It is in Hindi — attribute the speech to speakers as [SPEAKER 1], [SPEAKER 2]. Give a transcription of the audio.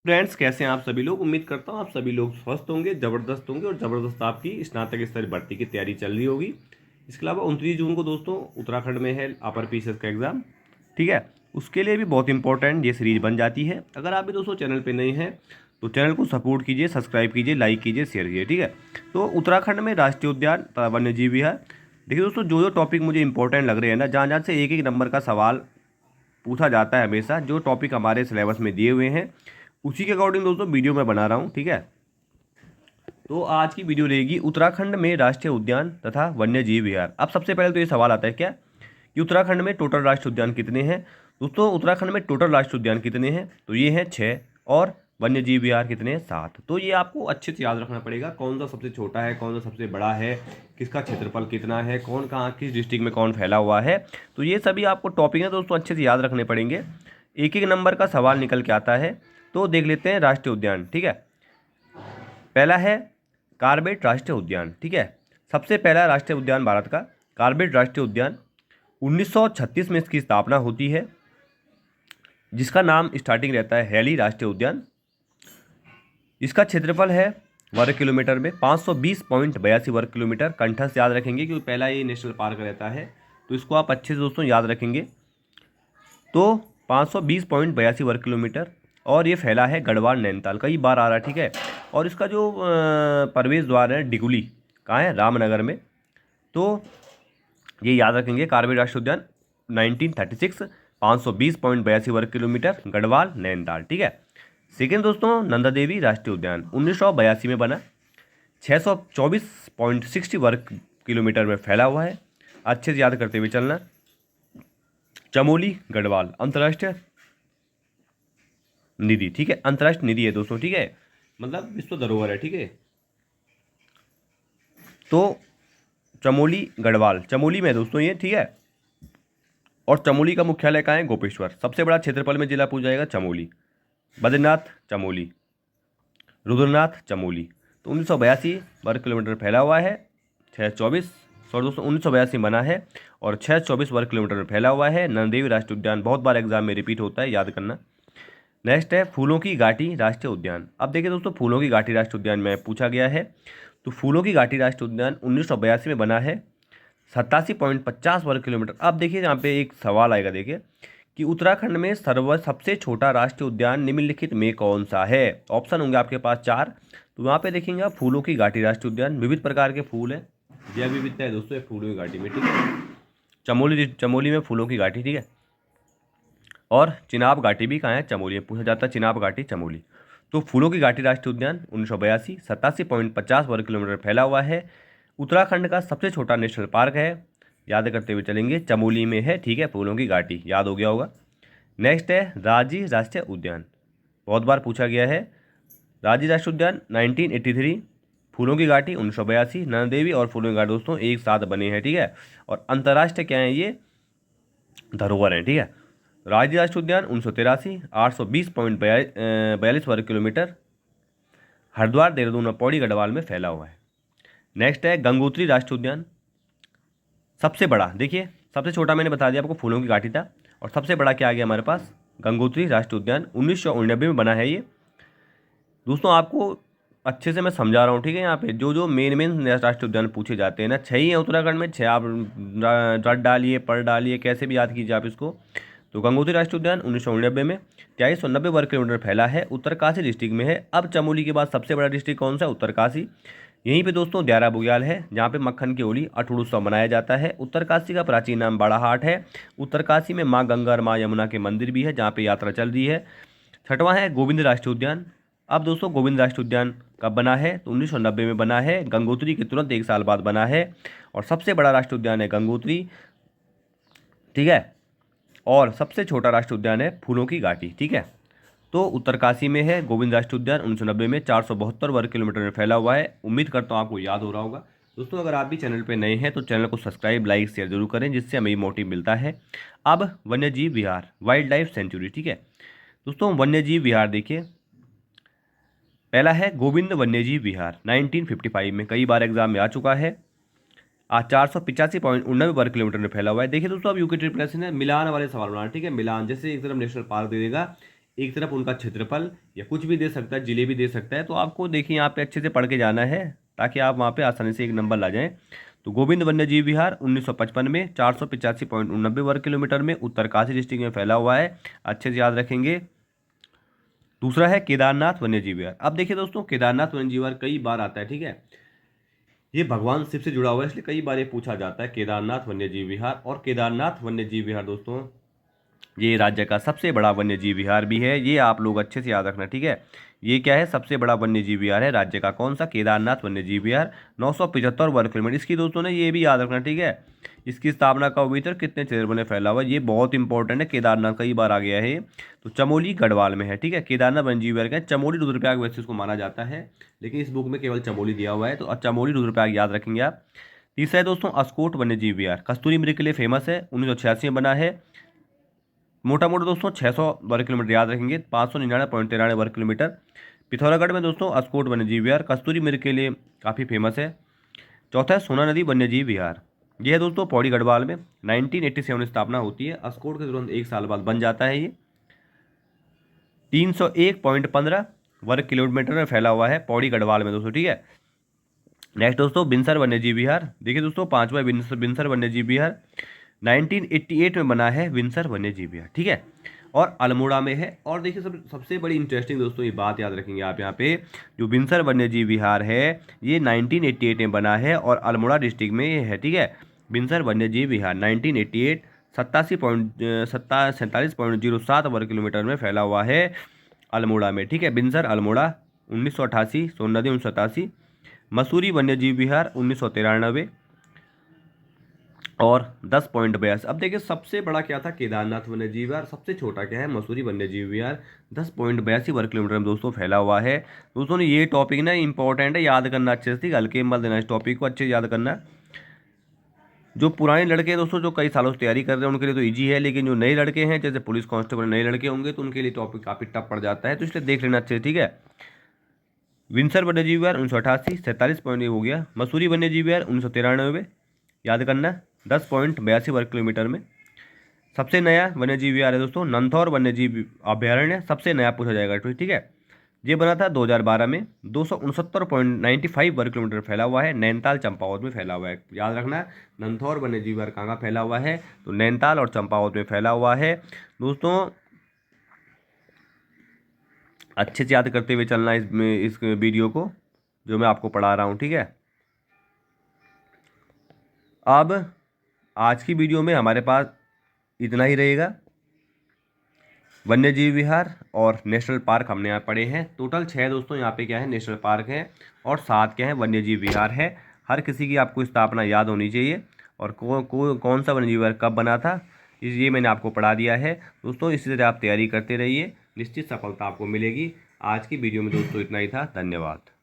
[SPEAKER 1] फ्रेंड्स, कैसे हैं आप सभी लोग। उम्मीद करता हूँ आप सभी लोग स्वस्थ होंगे, ज़बरदस्त होंगे और ज़बरदस्त आपकी स्नातक स्तरीय भर्ती की तैयारी चल रही होगी। इसके अलावा 29 जून को दोस्तों उत्तराखंड में है अपर पीसीएस का एग्ज़ाम। ठीक है, उसके लिए भी बहुत इंपॉर्टेंट ये सीरीज बन जाती है। अगर आप भी दोस्तों चैनल पे नए हैं तो चैनल को सपोर्ट कीजिए, सब्सक्राइब कीजिए, लाइक कीजिए, शेयर कीजिए। ठीक है, तो उत्तराखंड में राष्ट्रीय उद्यान तथा वन्य जीव विहार। देखिए दोस्तों, जो जो टॉपिक मुझे इंपॉर्टेंट लग रहे हैं ना, जहाँ जहाँ से एक एक नंबर का सवाल पूछा जाता है हमेशा, जो टॉपिक हमारे सिलेबस में दिए हुए हैं उसी के अकॉर्डिंग दोस्तों वीडियो मैं बना रहा हूँ। ठीक है, तो आज की वीडियो रहेगी उत्तराखंड में राष्ट्रीय उद्यान तथा वन्य जीव विहार। अब सबसे पहले तो ये सवाल आता है क्या कि उत्तराखंड में टोटल राष्ट्रीय उद्यान कितने हैं। दोस्तों उत्तराखंड में टोटल राष्ट्रीय उद्यान कितने हैं, तो ये हैं 6 और वन्य जीव विहार कितने हैं 7। तो ये आपको अच्छे से याद रखना पड़ेगा, कौन सा सबसे छोटा है, कौन सा सबसे बड़ा है, किसका क्षेत्रफल कितना है, कौन कहाँ किस डिस्ट्रिक्ट में कौन फैला हुआ है। तो ये सभी आपको टॉपिक है दोस्तों अच्छे से याद रखने पड़ेंगे। एक एक नंबर का सवाल निकल के आता है। तो देख लेते हैं राष्ट्रीय उद्यान। ठीक है, पहला है कार्बेट राष्ट्रीय उद्यान। ठीक है, सबसे पहला राष्ट्रीय उद्यान भारत का कार्बेट राष्ट्रीय उद्यान 1936 में इसकी स्थापना होती है, जिसका नाम स्टार्टिंग रहता है हैली राष्ट्रीय उद्यान। इसका क्षेत्रफल है वर्ग किलोमीटर में 520.82 वर्ग किलोमीटर। कंठस्थ याद रखेंगे क्योंकि पहला ये नेशनल पार्क रहता है, तो इसको आप अच्छे से दोस्तों याद रखेंगे। तो 520.82 वर्ग किलोमीटर और ये फैला है गढ़वाल नैनीताल, कई बार आ रहा है। ठीक है, और इसका जो प्रवेश द्वार है डिगुली, कहाँ है, रामनगर में। तो ये याद रखेंगे कार्बेट राष्ट्रीय उद्यान 1936, 520.82 वर्ग किलोमीटर, गढ़वाल नैनीताल। ठीक है, सेकेंड दोस्तों नंदा देवी राष्ट्रीय उद्यान 1982 में बना, 624.60 वर्ग किलोमीटर में फैला हुआ है। अच्छे से याद करते हुए चलना। चमोली गढ़वाल अंतर्राष्ट्रीय निधि, ठीक है, अंतर्राष्ट्रीय निधि है दोस्तों। ठीक है, मतलब विश्व धरोहर है। ठीक है, तो चमोली गढ़वाल चमोली में है दोस्तों ये। ठीक है, और चमोली का मुख्यालय कहाँ है, गोपेश्वर। सबसे बड़ा क्षेत्रफल में जिला पूछा जाएगा चमोली। बद्रीनाथ चमोली, रुद्रनाथ चमोली। तो 1982 वर्ग किलोमीटर फैला हुआ है। 624 सॉरी दोस्तों 1982 बना है और 624 वर्ग किलोमीटर में फैला हुआ है। नंदेवी राष्ट्रीय उद्यान बहुत बार एग्जाम में रिपीट होता है, याद करना। नेक्स्ट है फूलों की घाटी राष्ट्रीय उद्यान। अब देखिए दोस्तों, फूलों की घाटी राष्ट्रीय उद्यान में पूछा गया है। तो फूलों की घाटी राष्ट्रीय उद्यान 1982 में बना है, 87.50 वर्ग किलोमीटर। अब देखिए यहाँ पे एक सवाल आएगा, देखिए कि उत्तराखंड में सबसे छोटा राष्ट्रीय उद्यान निम्नलिखित में कौन सा है। ऑप्शन होंगे आपके पास 4। तो वहाँ पे देखेंगे आप फूलों की घाटी राष्ट्रीय उद्यान, विविध प्रकार के फूल है, जैव विविधता है दोस्तों फूलों की घाटी में। ठीक है, चमोली में फूलों की घाटी। ठीक है, और चिनाब घाटी भी कहाँ है, चमोली में पूछा जाता है, चिनाब घाटी चमोली। तो फूलों की घाटी राष्ट्रीय उद्यान 1982, 87.50 वर्ग किलोमीटर फैला हुआ है। उत्तराखंड का सबसे छोटा नेशनल पार्क है, याद करते हुए चलेंगे, चमोली में है। ठीक है, फूलों की घाटी याद हो गया होगा। नेक्स्ट है राजी राष्ट्रीय उद्यान, बहुत बार पूछा गया है। राजी राष्ट्रीय उद्यान 1983, फूलों की घाटी 1982। नंदा देवी और फूलों की घाटी दोस्तों एक साथ बने हैं। ठीक है, और अंतर्राष्ट्रीय क्या है, ये धरोहर है। ठीक है, राज्य राष्ट्रीय उद्यान 1983, 820.42 वर्ग किलोमीटर, हरिद्वार देहरादून और पौड़ी गढ़वाल में फैला हुआ है। नेक्स्ट है गंगोत्री राष्ट्रीय उद्यान, सबसे बड़ा। देखिए सबसे छोटा मैंने बता दिया आपको, फूलों की घाटी था, और सबसे बड़ा क्या आ गया हमारे पास, गंगोत्री राष्ट्रीय उद्यान 1989 में बना है ये। दोस्तों आपको अच्छे से मैं समझा रहा हूँ। ठीक है, यहाँ पे जो जो मेन राष्ट्रीय उद्यान पूछे जाते हैं ना, 6 ही है उत्तराखंड में, 6 आप रट डालिए, पढ़ डालिए, कैसे भी याद कीजिए आप इसको। तो गंगोत्री राष्ट्रीय उद्यान 1999 में 2390 वर्ग किलोमीटर फैला है, उत्तरकाशी डिस्ट्रिक्ट में है। अब चमोली के बाद सबसे बड़ा डिस्ट्रिक्ट कौन सा, उत्तरकाशी। यहीं पे दोस्तों द्यारा बुग्याल है, जहाँ पे मक्खन की होली अठड़ उत्सव मनाया जाता है। उत्तरकाशी का प्राचीन नाम बाड़ाहाट है। उत्तरकाशी में माँ गंगा और माँ यमुना के मंदिर भी है, जहाँ पे यात्रा चल रही है। छठवां है गोविंद राष्ट्रीय उद्यान। अब दोस्तों गोविंद राष्ट्रीय उद्यान कब बना है, तो 1990 में बना है, गंगोत्री के तुरंत 1 साल बाद बना है, और सबसे बड़ा राष्ट्रीय उद्यान है गंगोत्री। ठीक है, और सबसे छोटा राष्ट्रीय उद्यान है फूलों की घाटी। ठीक है, तो उत्तरकाशी में है गोविंद राष्ट्रीय उद्यान 1990 में, 472 वर्ग किलोमीटर में फैला हुआ है। उम्मीद करता हूँ आपको याद हो रहा होगा। दोस्तों अगर आप भी चैनल पे नए हैं तो चैनल को सब्सक्राइब, लाइक, शेयर जरूर करें, जिससे हमें मोटिव मिलता है। अब वन्यजीव विहार वाइल्ड लाइफ सेंचुरी। ठीक है दोस्तों, वन्यजीव विहार देखिए, पहला है गोविंद वन्यजीव विहार 1955 में, कई बार एग्जाम में आ चुका है। आज 485.89 वर्ग किलोमीटर में फैला हुआ है। देखिए दोस्तों, अब यूके ट्रिपल एस ने मिलान वाले सवाल बनाना। ठीक है, मिलान जैसे एक तरफ नेशनल पार्क दे देगा, एक तरफ उनका क्षेत्रफल या कुछ भी दे सकता है, जिले भी दे सकता है। तो आपको देखिए यहाँ पे अच्छे से पढ़ के जाना है ताकि आप वहाँ पे आसानी से एक नंबर ला जाएं। तो गोविंद वन्यजीव विहार 1955 में 485.89 वर्ग किलोमीटर में उत्तरकाशी डिस्ट्रिक्ट में फैला हुआ है, अच्छे से याद रखेंगे। दूसरा है केदारनाथ वन्यजीव विहार। अब देखिए दोस्तों, केदारनाथ वन्यजीव विहार कई बार आता है, ठीक है, ये भगवान शिव से जुड़ा हुआ है, इसलिए कई बार ये पूछा जाता है केदारनाथ वन्यजीव विहार। और केदारनाथ वन्यजीव विहार दोस्तों ये राज्य का सबसे बड़ा वन्यजीव विहार भी है, ये आप लोग अच्छे से याद रखना, ठीक है। ये क्या है, सबसे बड़ा वन्यजीव विहार है राज्य का, कौन सा, केदारनाथ वन्यजीव विहार, 975 वर्ग किलोमीटर। इसकी दोस्तों ने ये भी याद रखना, ठीक है, इसकी स्थापना कब हुई थी और कितने क्षेत्र में फैला हुआ है, ये बहुत इंपॉर्टेंट है। केदारनाथ कई बार आ गया है, तो चमोली गढ़वाल में है, ठीक है। केदारनाथ वन्यजीव विहार का चमोली रुद्रप्रयाग वैसे इसको माना जाता है, लेकिन इस बुक में केवल चमोली दिया हुआ है, तो चमोली रुद्रप्रयाग याद रखेंगे आप। तीसरा है दोस्तों अस्कोट वन्यजीव विहार, कस्तूरी मृग के लिए फेमस है, 1986 में बना है। मोटा मोटा दोस्तों 600 वर्ग किलोमीटर याद रखेंगे, 599.93 वर्ग किलोमीटर। पिथौरागढ़ में दोस्तों अस्कोट वन्यजीव विहार कस्तूरी मृग के लिए काफ़ी फेमस है। चौथा है सोना नदी वन्यजीव विहार, यह है दोस्तों पौड़ी गढ़वाल में, 1987 में स्थापना होती है, अस्कोट के तुरंत 1 साल बाद बन जाता है। ये 301.15 वर्ग किलोमीटर में फैला हुआ है पौड़ी गढ़वाल में दोस्तों, ठीक है। नेक्स्ट दोस्तों बिनसर वन्यजीव विहार, देखिए दोस्तों पांचवा बिनसर वन्यजीव विहार 1988 में बना है बिनसर वन्यजीव विहार, ठीक है, और अल्मोड़ा में है। और देखिए सबसे बड़ी इंटरेस्टिंग दोस्तों ये बात याद रखेंगे आप, यहाँ पे जो बिनसर वन्यजीव विहार है ये 1988 में बना है और अल्मोड़ा डिस्ट्रिक्ट में ये है, ठीक है। बिनसर वन्यजीव विहार 1988 47.07 वर्ग किलोमीटर में फैला हुआ है अल्मोड़ा में, ठीक है। बिनसर अल्मोड़ा 1988, सोन नदी 1987, मसूरी वन्यजीव विहार 1993 और 10.82। अब देखिए सबसे बड़ा क्या था केदारनाथ वन्यजीव विहार, सबसे छोटा क्या है मसूरी वन्यजीव विहार, 10.82 वर्ग किलोमीटर में दोस्तों फैला हुआ है। दोस्तों ने ये टॉपिक ना इंपॉर्टेंट है, याद करना अच्छे से, हल्के में मत देना, इस टॉपिक को अच्छे से याद करना। जो पुराने लड़के हैं दोस्तों जो कई सालों से तैयारी कर रहे हैं उनके लिए तो ईजी है, लेकिन जो नए लड़के हैं जैसे पुलिस कांस्टेबल नए लड़के होंगे तो उनके लिए टॉपिक काफ़ी टफ पड़ जाता है, तो इसलिए देख लेना अच्छे से, ठीक है। बिनसर वन्यजीव विहार 1988 47 पॉइंट हो गया, मसूरी वन्यजीव विहार 1993 याद करना 10.82 वर्ग किलोमीटर में। सबसे नया वन्यजीव विहार है दोस्तों नंदौर वन्यजीव अभ्यारण्य, सबसे नया पूछा जाएगा, ठीक है। ये बना था 2012 में, 269.95 वर्ग किलोमीटर फैला हुआ है, नैनीताल चंपावत में फैला हुआ है, याद रखना। नंदौर वन्यजीव विहार कहाँ फैला हुआ है, तो नैनीताल और चंपावत में फैला हुआ है दोस्तों। अच्छे से याद करते हुए चलना इस वीडियो को जो मैं आपको पढ़ा रहा हूँ, ठीक है। अब आज की वीडियो में हमारे पास इतना ही रहेगा। वन्यजीव विहार और नेशनल पार्क हमने यहाँ पढ़े हैं, टोटल 6 दोस्तों यहाँ पे क्या है नेशनल पार्क है और 7 क्या है वन्यजीव विहार है। हर किसी की आपको स्थापना याद होनी चाहिए और कौन सा वन्यजीव विहार कब बना था ये मैंने आपको पढ़ा दिया है दोस्तों। इसी तरह आप तैयारी करते रहिए, निश्चित सफलता आपको मिलेगी। आज की वीडियो में दोस्तों इतना ही था, धन्यवाद।